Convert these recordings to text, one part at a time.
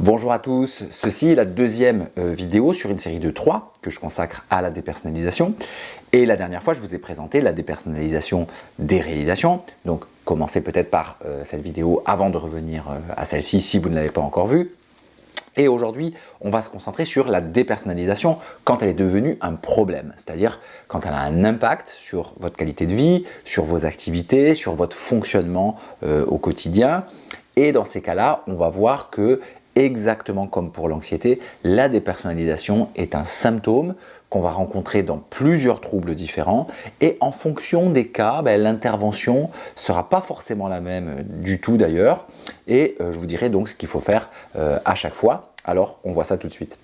Bonjour à tous, ceci est la deuxième vidéo sur une série de 3 que je consacre à la dépersonnalisation. Et la dernière fois, je vous ai présenté la dépersonnalisation des réalisations. Donc commencez peut-être par cette vidéo avant de revenir à celle-ci si vous ne l'avez pas encore vue. Et aujourd'hui, on va se concentrer sur la dépersonnalisation quand elle est devenue un problème, c'est-à-dire quand elle a un impact sur votre qualité de vie, sur vos activités, sur votre fonctionnement au quotidien. Et dans ces cas-là, on va voir que, exactement comme pour l'anxiété, la dépersonnalisation est un symptôme qu'on va rencontrer dans plusieurs troubles différents et en fonction des cas, l'intervention ne sera pas forcément la même du tout d'ailleurs et je vous dirai donc ce qu'il faut faire à chaque fois. Alors on voit ça tout de suite.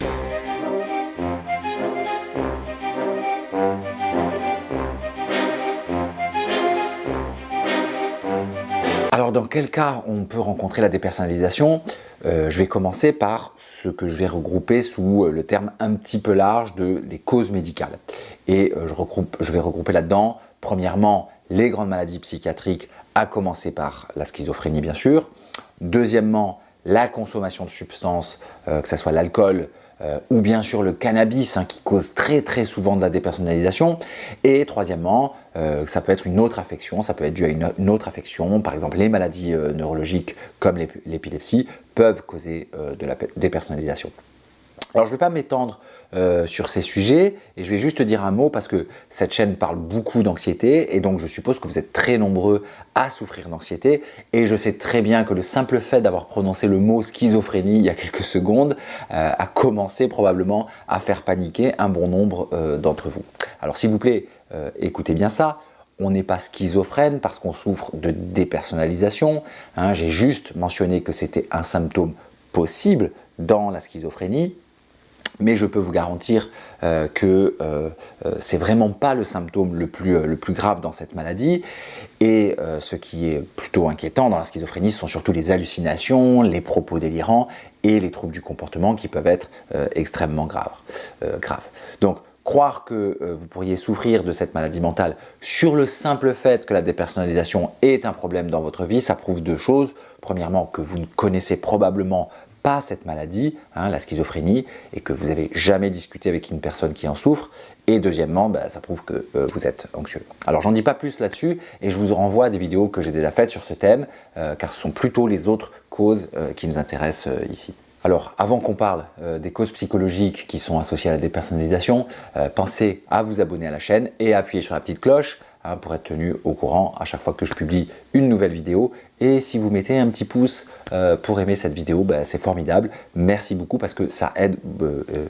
Alors dans quel cas on peut rencontrer la dépersonnalisation? Je vais commencer par ce que je vais regrouper sous le terme un petit peu large des causes médicales. Et je vais regrouper là-dedans, premièrement, les grandes maladies psychiatriques, à commencer par la schizophrénie bien sûr. Deuxièmement, la consommation de substances, que ce soit l'alcool, ou bien sûr le cannabis qui cause très souvent de la dépersonnalisation. Et troisièmement, ça peut être une autre affection, ça peut être dû à une autre affection, par exemple les maladies neurologiques comme l'épilepsie peuvent causer de la dépersonnalisation. Alors je ne vais pas m'étendre sur ces sujets et je vais juste dire un mot parce que cette chaîne parle beaucoup d'anxiété et donc je suppose que vous êtes très nombreux à souffrir d'anxiété et je sais très bien que le simple fait d'avoir prononcé le mot schizophrénie il y a quelques secondes a commencé probablement à faire paniquer un bon nombre d'entre vous. Alors s'il vous plaît, écoutez bien ça. On n'est pas schizophrène parce qu'on souffre de dépersonnalisation. J'ai juste mentionné que c'était un symptôme possible dans la schizophrénie. Mais je peux vous garantir que c'est vraiment pas le symptôme le plus grave dans cette maladie. Et ce qui est plutôt inquiétant dans la schizophrénie, ce sont surtout les hallucinations, les propos délirants et les troubles du comportement qui peuvent être extrêmement graves. Donc, croire que vous pourriez souffrir de cette maladie mentale sur le simple fait que la dépersonnalisation est un problème dans votre vie, ça prouve deux choses. Premièrement, que vous ne connaissez probablement pas cette maladie, la schizophrénie, et que vous n'avez jamais discuté avec une personne qui en souffre. Et deuxièmement, ça prouve que vous êtes anxieux. Alors j'en dis pas plus là-dessus et je vous renvoie à des vidéos que j'ai déjà faites sur ce thème, car ce sont plutôt les autres causes qui nous intéressent ici. Alors, avant qu'on parle des causes psychologiques qui sont associées à la dépersonnalisation, pensez à vous abonner à la chaîne et à appuyer sur la petite cloche pour être tenu au courant à chaque fois que je publie une nouvelle vidéo. Et si vous mettez un petit pouce pour aimer cette vidéo, c'est formidable. Merci beaucoup parce que ça aide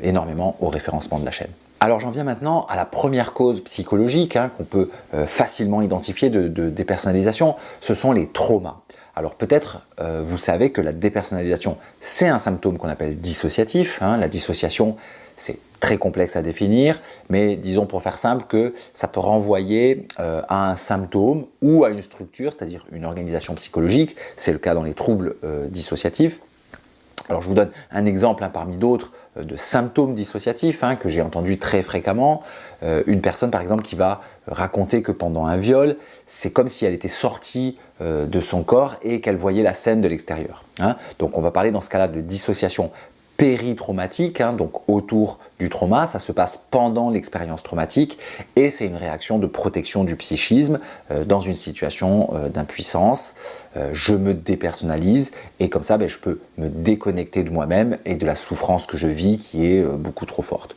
énormément au référencement de la chaîne. Alors j'en viens maintenant à la première cause psychologique qu'on peut facilement identifier de dépersonnalisation, ce sont les traumas. Alors peut-être vous savez que la dépersonnalisation, c'est un symptôme qu'on appelle dissociatif. La dissociation, c'est très complexe à définir, mais disons pour faire simple que ça peut renvoyer à un symptôme ou à une structure, c'est-à-dire une organisation psychologique. C'est le cas dans les troubles dissociatifs. Alors je vous donne un exemple parmi d'autres de symptômes dissociatifs que j'ai entendu très fréquemment. Une personne par exemple qui va raconter que pendant un viol, c'est comme si elle était sortie de son corps et qu'elle voyait la scène de l'extérieur. Donc on va parler dans ce cas-là de dissociation péritraumatique, donc autour du trauma, ça se passe pendant l'expérience traumatique et c'est une réaction de protection du psychisme dans une situation d'impuissance. Je me dépersonnalise et comme ça je peux me déconnecter de moi-même et de la souffrance que je vis qui est beaucoup trop forte.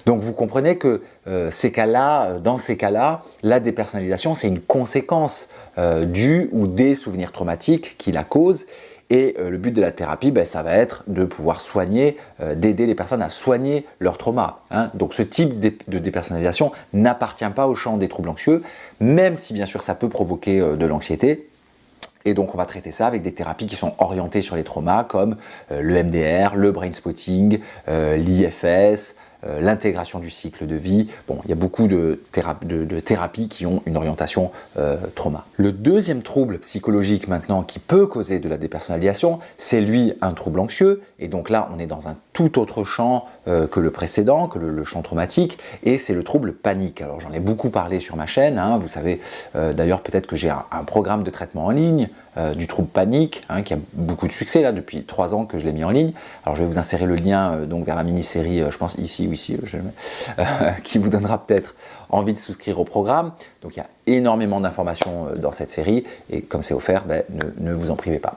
Donc vous comprenez que dans ces cas-là, la dépersonnalisation c'est une conséquence du ou des souvenirs traumatiques qui la causent. Et le but de la thérapie, ça va être de pouvoir soigner, d'aider les personnes à soigner leur trauma. Donc ce type de dépersonnalisation n'appartient pas au champ des troubles anxieux, même si bien sûr ça peut provoquer de l'anxiété. Et donc on va traiter ça avec des thérapies qui sont orientées sur les traumas comme le MDR, le brain spotting, l'IFS, l'intégration du cycle de vie. Bon, il y a beaucoup de thérapies qui ont une orientation trauma. Le deuxième trouble psychologique maintenant qui peut causer de la dépersonnalisation, c'est lui un trouble anxieux. Et donc là, on est dans un tout autre champ que le précédent, que le champ traumatique, et c'est le trouble panique. Alors j'en ai beaucoup parlé sur ma chaîne, hein, vous savez d'ailleurs peut-être que j'ai un programme de traitement en ligne du trouble panique, hein, qui a beaucoup de succès là depuis 3 ans que je l'ai mis en ligne. Alors je vais vous insérer le lien donc vers la mini-série, je pense ici ou ici, qui vous donnera peut-être envie de souscrire au programme. Donc il y a énormément d'informations dans cette série, et comme c'est offert, ne vous en privez pas.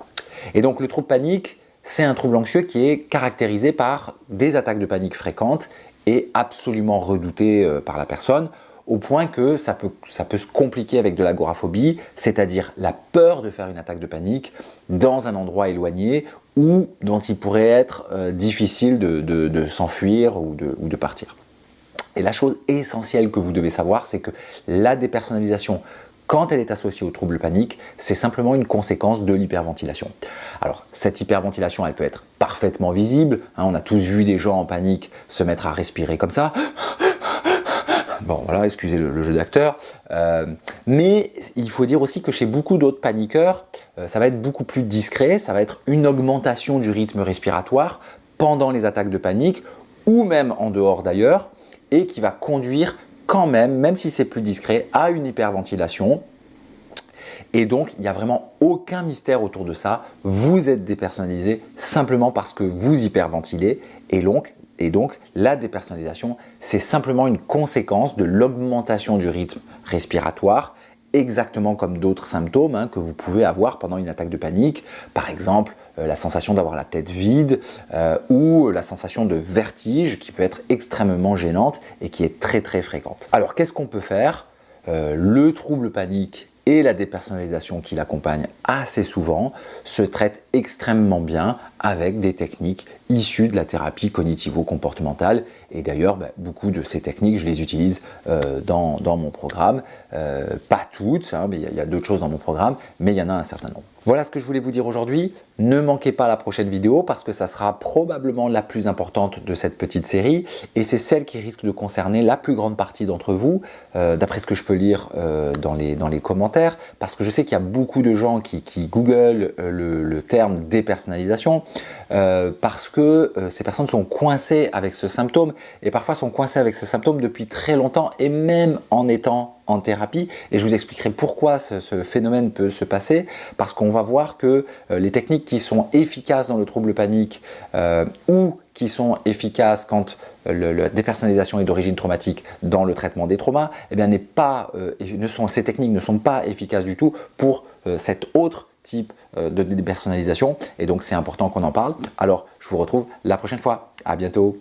Et donc le trouble panique, c'est un trouble anxieux qui est caractérisé par des attaques de panique fréquentes et absolument redouté par la personne, au point que ça peut se compliquer avec de l'agoraphobie, c'est-à-dire la peur de faire une attaque de panique dans un endroit éloigné ou dont il pourrait être difficile de s'enfuir ou de partir. Et la chose essentielle que vous devez savoir, c'est que la dépersonnalisation, quand elle est associée au trouble panique, c'est simplement une conséquence de l'hyperventilation. Alors, cette hyperventilation, elle peut être parfaitement visible, hein, on a tous vu des gens en panique se mettre à respirer comme ça. Bon, voilà, excusez le jeu d'acteur. Mais il faut dire aussi que chez beaucoup d'autres paniqueurs, ça va être beaucoup plus discret, ça va être une augmentation du rythme respiratoire pendant les attaques de panique, ou même en dehors d'ailleurs, et qui va conduire quand même si c'est plus discret, à une hyperventilation. Et donc, il n'y a vraiment aucun mystère autour de ça. Vous êtes dépersonnalisé simplement parce que vous hyperventilez. Et donc, la dépersonnalisation, c'est simplement une conséquence de l'augmentation du rythme respiratoire, exactement comme d'autres symptômes hein, que vous pouvez avoir pendant une attaque de panique. Par exemple, la sensation d'avoir la tête vide ou la sensation de vertige qui peut être extrêmement gênante et qui est très très fréquente. Alors, qu'est-ce qu'on peut faire? Le trouble panique et la dépersonnalisation qui l'accompagne assez souvent se traitent extrêmement bien avec des techniques issues de la thérapie cognitivo-comportementale. Et d'ailleurs, beaucoup de ces techniques, je les utilise dans mon programme. Pas toutes, hein, mais il y a d'autres choses dans mon programme, mais il y en a un certain nombre. Voilà ce que je voulais vous dire aujourd'hui. Ne manquez pas la prochaine vidéo parce que ça sera probablement la plus importante de cette petite série et c'est celle qui risque de concerner la plus grande partie d'entre vous, d'après ce que je peux lire dans les commentaires, parce que je sais qu'il y a beaucoup de gens qui googlent le terme dépersonnalisation parce que ces personnes sont coincées avec ce symptôme et parfois sont coincées avec ce symptôme depuis très longtemps et même en étant en thérapie, et je vous expliquerai pourquoi ce phénomène peut se passer, parce qu'on va voir que les techniques qui sont efficaces dans le trouble panique ou qui sont efficaces quand la dépersonnalisation est d'origine traumatique dans le traitement des traumas, eh bien, ces techniques ne sont pas efficaces du tout pour cet autre type de dépersonnalisation, et donc c'est important qu'on en parle. Alors, je vous retrouve la prochaine fois. À bientôt.